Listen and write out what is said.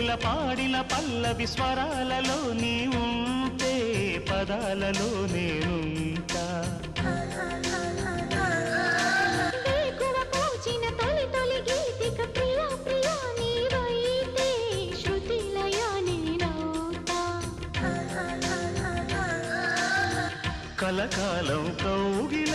కోకిల పాడిన పల్లవి స్వరాలలో నీ ఉంటే పదాలలో నేనుంటా వేకువ పూచిన తొలి తొలి గీతిక ప్రియా ప్రియా నీవైతే శృతిలయ నేనవుతా కలకాలం కౌగిల